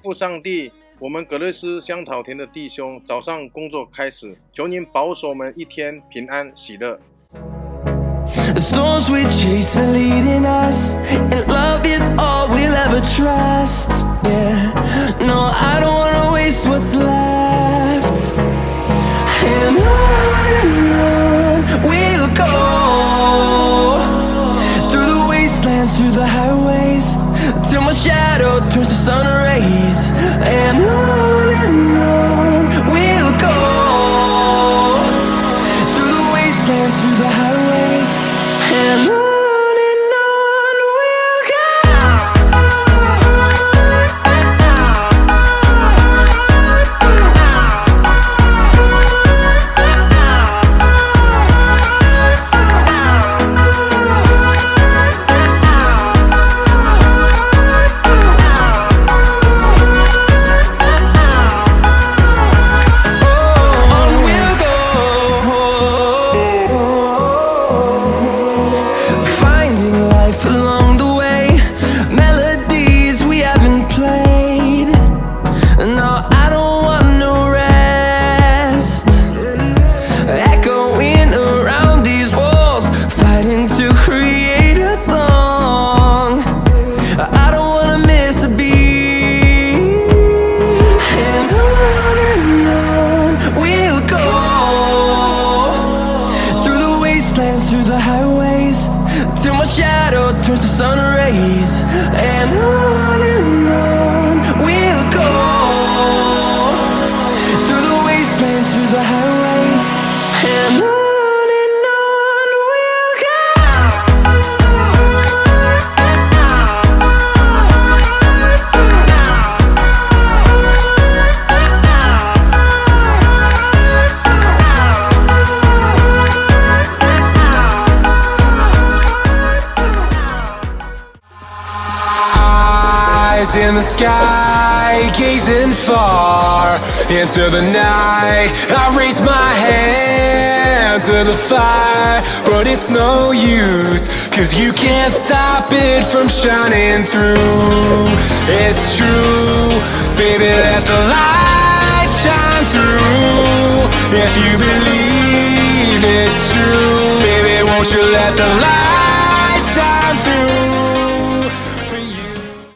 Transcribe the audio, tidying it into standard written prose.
父上帝，我们葛瑞斯香草田的弟兄早上工作开始，求您保守我们一天平安喜乐。The storms we chase are leading us, and love is all we'll ever trust. Yeah, no, I don't wanna waste what's left. And on we'll go, through the wastelands, through the highways, till my shadow turns to sun rays. And on we'll go, through the wastelands, through the highways, and on we'll go. Through the highways, till my shadow turns to sun rays. And on we'll go, through the wastelands, through the highways, and on we'll go. In the sky, gazing far into the night, I raise my hand to the fire, but it's no use, 'cause you can't stop it from shining through. It's true, baby, let the light shine through. If you believe it's true, baby, won't you let the light shine through?